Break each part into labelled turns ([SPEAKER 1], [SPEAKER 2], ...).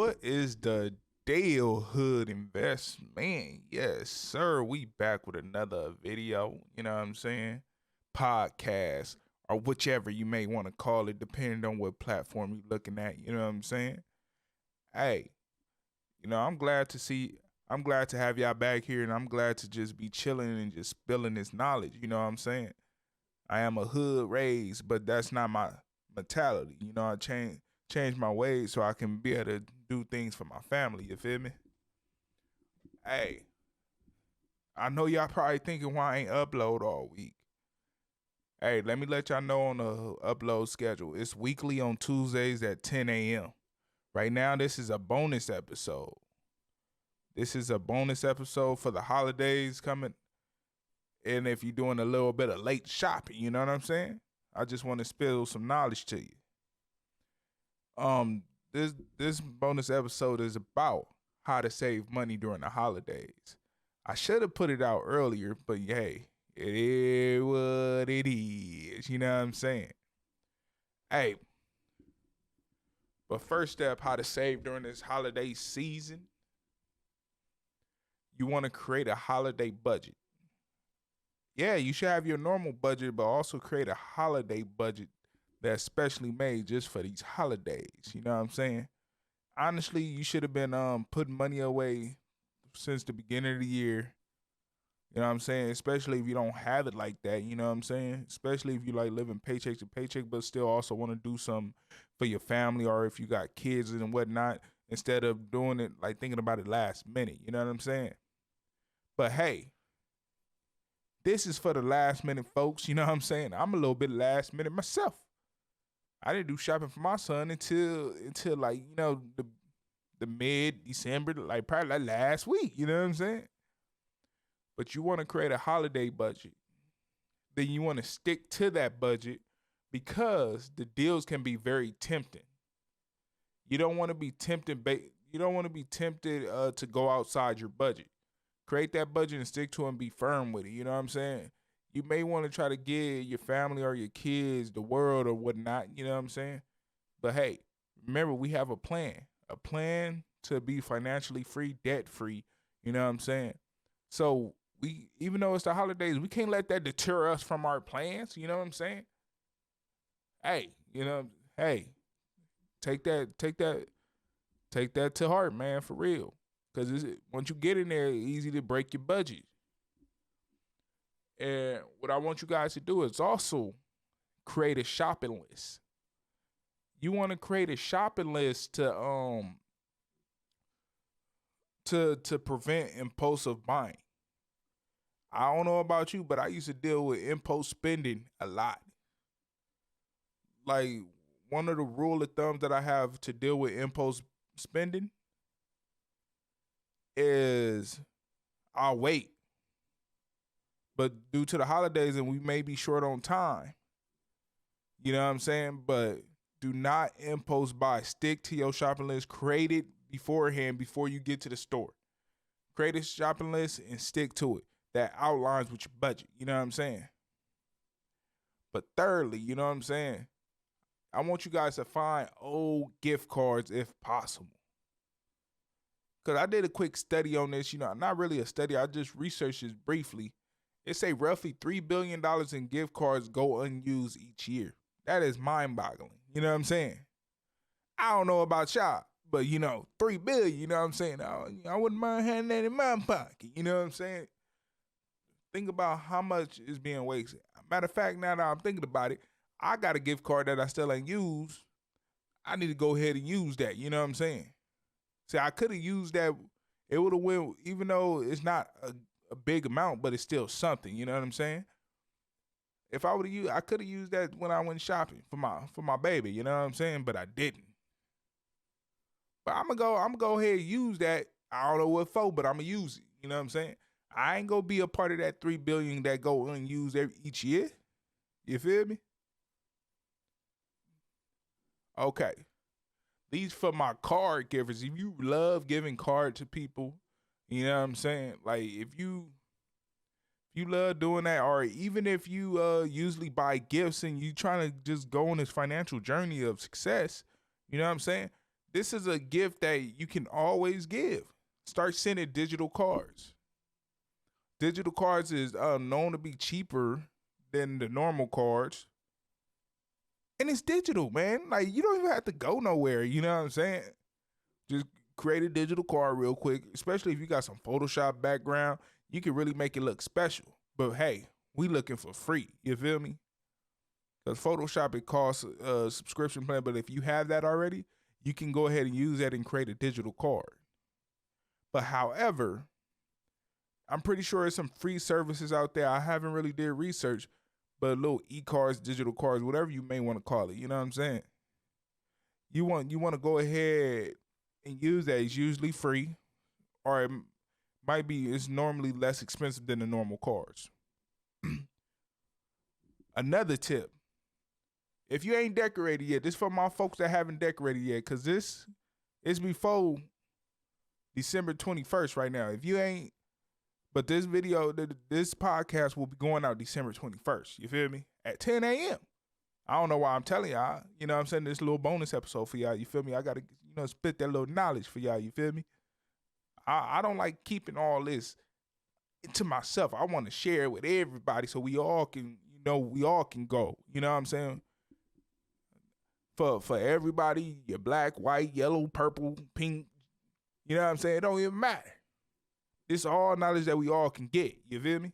[SPEAKER 1] What is the deal, Hood Investment? Yes, sir. We back with another video. You know what I'm saying? Podcast or whichever you may want to call it, depending on what platform you're looking at. You know what I'm saying? Hey, I'm glad to see. I'm glad to have y'all back here, and I'm glad to just be chilling and just spilling this knowledge. You know what I'm saying? I am a hood raised, but that's not my mentality. I change my ways so I can be able to do things for my family. You feel me? Hey, I know y'all probably thinking why I ain't upload all week. Hey, let me let y'all know on the upload schedule. It's weekly on Tuesdays at 10 a.m. Right now, this is a bonus episode. This is a bonus episode for the holidays coming. And if you're doing a little bit of late shopping, you know what I'm saying? I just want to spill some knowledge to you. This bonus episode is about how to save money during the holidays. I should have put it out earlier, but hey, it is what it is. You know what I'm saying? Hey, but first step, how to save during this holiday season. You want to create a holiday budget. Yeah, you should have your normal budget, but also create a holiday budget that's specially made just for these holidays. You know what I'm saying? Honestly, you should have been putting money away since the beginning of the year. You know what I'm saying? Especially if you don't have it like that. You know what I'm saying? Especially if you like living paycheck to paycheck, but still also want to do something for your family, or if you got kids and whatnot, instead of doing it like thinking about it last minute. You know what I'm saying? But hey, this is for the last minute folks. You know what I'm saying? I'm a little bit last minute myself. I didn't do shopping for my son until like, the mid December, like probably like last week. You know what I'm saying? But you want to create a holiday budget. Then you want to stick to that budget because the deals can be very tempting. You don't want to be tempted. You don't want to be tempted to go outside your budget. Create that budget and stick to it and be firm with it. You know what I'm saying? You may want to try to give your family or your kids the world or whatnot. You know what I'm saying? But hey, remember, we have a plan to be financially free, debt free. You know what I'm saying? So even though it's the holidays, we can't let that deter us from our plans. You know what I'm saying? Hey, hey, take that to heart, man, for real. Because once you get in there, it's easy to break your budget. And what I want you guys to do is also create a shopping list. You want to create a shopping list to prevent impulsive buying. I don't know about you, but I used to deal with impulse spending a lot. Like, one of the rule of thumbs that I have to deal with impulse spending is I'll wait. But due to the holidays and we may be short on time, you know what I'm saying? But do not impulse buy. Stick to your shopping list. Create it beforehand before you get to the store. Create a shopping list and stick to it. That outlines with your budget. You know what I'm saying? But thirdly, you know what I'm saying? I want you guys to find old gift cards if possible. Because I did a quick study on this. Not really a study. I just researched this briefly. It say roughly $3 billion in gift cards go unused each year. That is mind-boggling. You know what I'm saying? I don't know about y'all, but, $3 billion, you know what I'm saying? I wouldn't mind having that in my pocket. You know what I'm saying? Think about how much is being wasted. Matter of fact, now that I'm thinking about it, I got a gift card that I still ain't used. I need to go ahead and use that. You know what I'm saying? See, I could have used that. It would have went, even though it's not a big amount, but it's still something. You know what I'm saying? If I would have used, I could have used that when I went shopping for my baby. You know what I'm saying? But I didn't. But I'm gonna go ahead and use that. I don't know what for, but I'm gonna use it. You know what I'm saying? I ain't gonna be a part of that $3 billion that go unused each year. You feel me? Okay. These for my card givers. If you love giving card to people, you know what I'm saying? Like if you love doing that, or even if you usually buy gifts and you trying to just go on this financial journey of success, you know what I'm saying? this is a gift that you can always give. Start sending digital cards. Digital cards is known to be cheaper than the normal cards. And it's digital, man. Like, you don't even have to go nowhere. You know what I'm saying? Just create a digital card real quick, especially if you got some Photoshop background. You can really make it look special. But hey, we looking for free. You feel me? Because Photoshop, it costs a subscription plan. But if you have that already, you can go ahead and use that and create a digital card. But however, I'm pretty sure there's some free services out there. I haven't really did research, but little e-cards, digital cards, whatever you may want to call it. You know what I'm saying? You want to go ahead and use that. It's usually free, or it might be. It's normally less expensive than the normal cards. Another tip: if you ain't decorated yet, this for my folks that haven't decorated yet, cause this is before December 21st right now. If you ain't, but this video, this podcast will be going out December 21st. You feel me? At 10 a.m. I don't know why I'm telling y'all. You know what I'm saying? This little bonus episode for y'all. You feel me? I got to, spit that little knowledge for y'all. You feel me? I don't like keeping all this to myself. I want to share it with everybody so we all can, we all can go. You know what I'm saying? For everybody, you're black, white, yellow, purple, pink. You know what I'm saying? It don't even matter. It's all knowledge that we all can get. You feel me?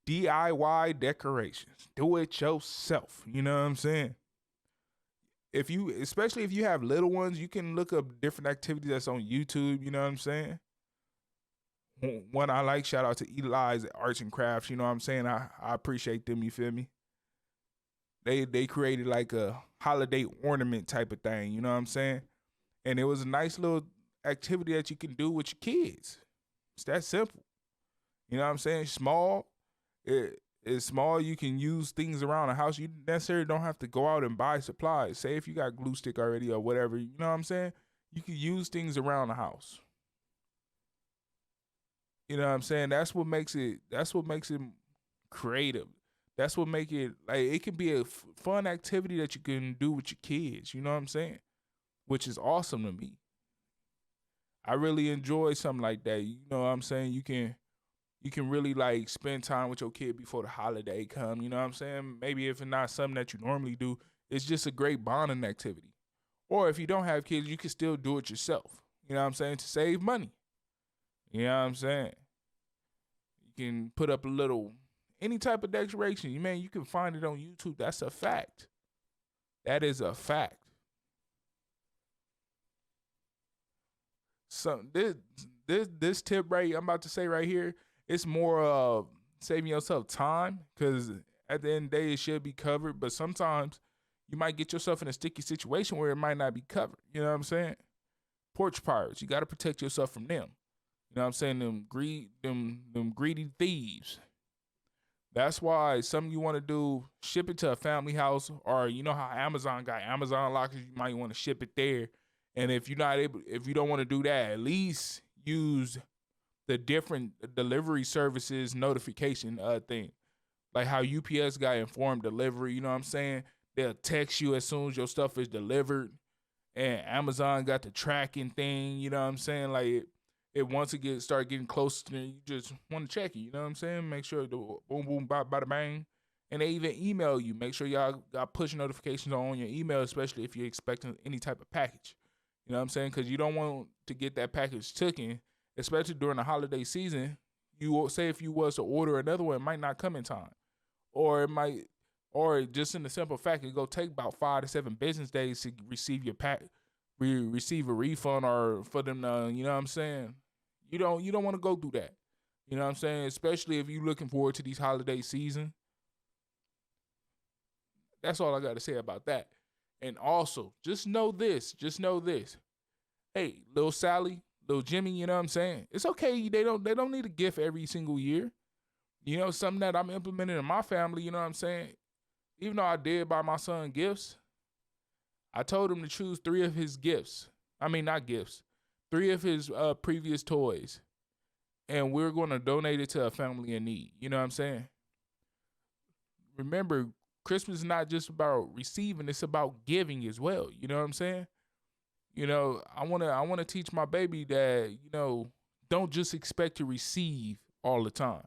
[SPEAKER 1] DIY decorations. Do it yourself. You know what I'm saying? Especially if you have little ones, you can look up different activities that's on YouTube. You know what I'm saying? One I like, shout out to Eli's Arts and Crafts. You know what I'm saying? I appreciate them. You feel me? They created like a holiday ornament type of thing. You know what I'm saying? And it was a nice little activity that you can do with your kids. It's that simple. You know what I'm saying? Small. It's small. You can use things around the house. You necessarily don't have to go out and buy supplies. Say if you got glue stick already or whatever, you know what I'm saying? You can use things around the house. You know what I'm saying? That's what makes it creative. That's what make it, like, it can be a fun activity that you can do with your kids. You know what I'm saying? Which is awesome to me. I really enjoy something like that. You know what I'm saying? You can really like spend time with your kid before the holiday come. You know what I'm saying? Maybe if it's not something that you normally do, it's just a great bonding activity. Or if you don't have kids, you can still do it yourself. You know what I'm saying? To save money. You know what I'm saying? You can put up any type of decoration. You can find it on YouTube. That's a fact. That is a fact. So this tip I'm about to say right here, it's more of saving yourself time, because at the end of the day, it should be covered. But sometimes you might get yourself in a sticky situation where it might not be covered. You know what I'm saying? Porch pirates. You got to protect yourself from them. You know what I'm saying? Them greedy thieves. That's why something you want to do, ship it to a family house, or you know how Amazon got Amazon lockers, you might want to ship it there. And if you don't want to do that, at least use the different delivery services notification thing. Like how UPS got informed delivery, you know what I'm saying? They'll text you as soon as your stuff is delivered. And Amazon got the tracking thing, you know what I'm saying? Like it once it start getting close to you, just want to check it, you know what I'm saying? Make sure the boom, boom, bada bang. And they even email you. Make sure y'all got push notifications on your email, especially if you're expecting any type of package. You know what I'm saying? Because you don't want to get that package taken, especially during the holiday season. You will say if you was to order another one, it might not come in time. Or just in the simple fact, it go take about 5 to 7 business days to receive your receive a refund, or for them to, you know what I'm saying? You don't want to go through that. You know what I'm saying? Especially if you're looking forward to these holiday season. That's all I got to say about that. And also, just know this. Hey, little Sally, little Jimmy, you know what I'm saying? It's okay. They don't need a gift every single year. You know, something that I'm implementing in my family, you know what I'm saying? Even though I did buy my son gifts, I told him to choose 3 of his gifts. I mean, not gifts. 3 of his previous toys. And we're going to donate it to a family in need. You know what I'm saying? Remember, Christmas is not just about receiving, it's about giving as well. You know what I'm saying? I wanna teach my baby that, don't just expect to receive all the time.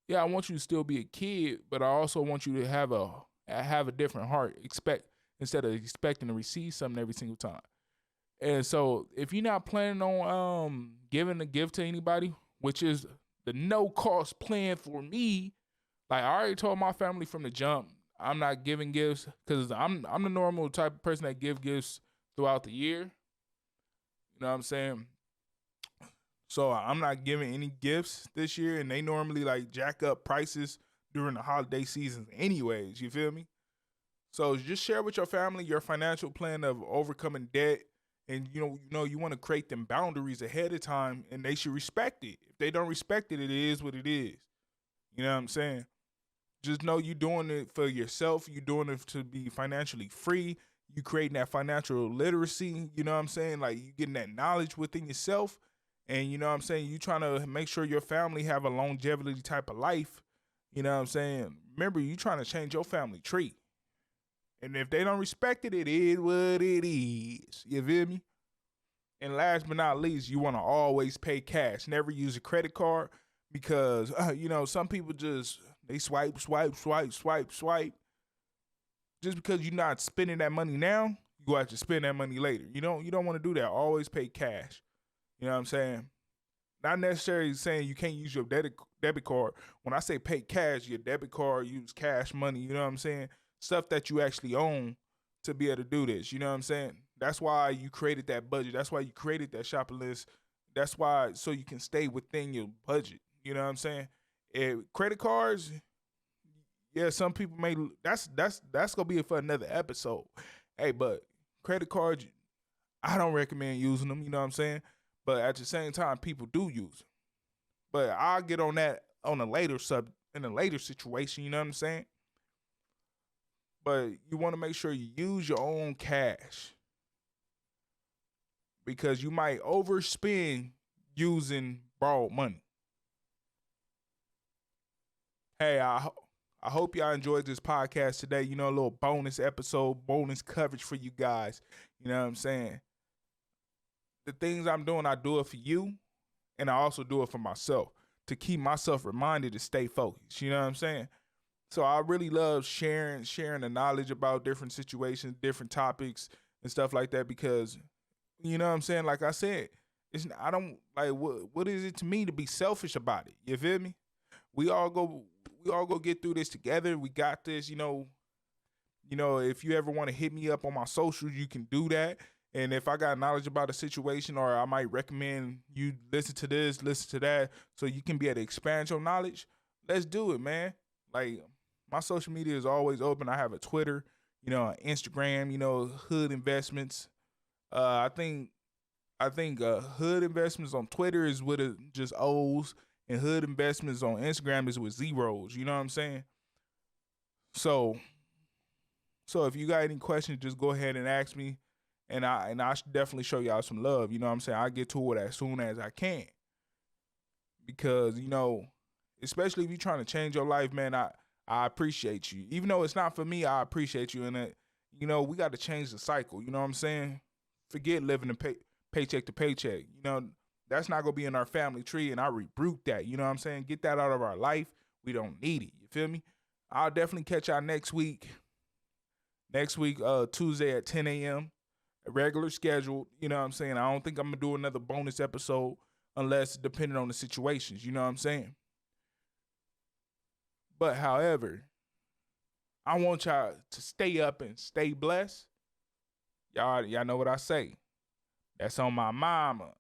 [SPEAKER 1] Yeah, I want you to still be a kid, but I also want you to have a different heart. Expect instead of expecting to receive something every single time. And so if you're not planning on giving a gift to anybody, which is the no cost plan for me, like I already told my family from the jump, I'm not giving gifts because I'm the normal type of person that give gifts throughout the year. You know what I'm saying? So I'm not giving any gifts this year, and they normally like jack up prices during the holiday seasons, anyways. You feel me? So just share with your family your financial plan of overcoming debt, and you want to create them boundaries ahead of time, and they should respect it. If they don't respect it, it is what it is. You know what I'm saying? Just know you're doing it for yourself. You're doing it to be financially free. You creating that financial literacy. You know what I'm saying? Like you getting that knowledge within yourself, and you know what I'm saying. You trying to make sure your family have a longevity type of life. You know what I'm saying? Remember, you trying to change your family tree. And if they don't respect it, it is what it is. You feel me? And last but not least, you want to always pay cash. Never use a credit card because, some people they swipe. Just because you're not spending that money now, you go have to spend that money later. You don't want to do that. Always pay cash. You know what I'm saying? Not necessarily saying you can't use your debit card. When I say pay cash, your debit card, use cash money. You know what I'm saying? Stuff that you actually own to be able to do this. You know what I'm saying? That's why you created that budget. That's why you created that shopping list. That's why, so you can stay within your budget. You know what I'm saying? Credit cards, yeah, some people may. That's gonna be for another episode. Hey, but credit cards, I don't recommend using them. You know what I'm saying? But at the same time, people do use them. But I'll get on that on in a later situation. You know what I'm saying? But you want to make sure you use your own cash because you might overspend using borrowed money. Hey, I hope y'all enjoyed this podcast today. A little bonus episode, bonus coverage for you guys. You know what I'm saying? The things I'm doing, I do it for you, and I also do it for myself to keep myself reminded to stay focused. You know what I'm saying? So I really love sharing the knowledge about different situations, different topics, and stuff like that because, you know what I'm saying? Like I said, I don't like what is it to me to be selfish about it? You feel me? We all go get through this together. We got this. If you ever want to hit me up on my socials, you can do that. And if I got knowledge about a situation, or I might recommend you listen to this, listen to that, so you can be able to expand your knowledge, let's do it, man. Like, my social media is always open. I have a Twitter, Instagram, Hood Investments. I think Hood Investments on Twitter is with just O's, and Hood Investments on Instagram is with zeros. You know what I'm saying? So if you got any questions, just go ahead and ask me, and I should definitely show y'all some love. You know what I'm saying? I get to it as soon as I can because especially if you're trying to change your life, man. I appreciate you. Even though it's not for me, I appreciate you. And, we got to change the cycle. You know what I'm saying? Forget living paycheck to paycheck. That's not going to be in our family tree, and I rebuke that. You know what I'm saying? Get that out of our life. We don't need it. You feel me? I'll definitely catch y'all next week. Tuesday at 10 a.m. A regular schedule. You know what I'm saying? I don't think I'm going to do another bonus episode unless depending on the situations. You know what I'm saying? But however, I want y'all to stay up and stay blessed. Y'all know what I say. That's on my mama.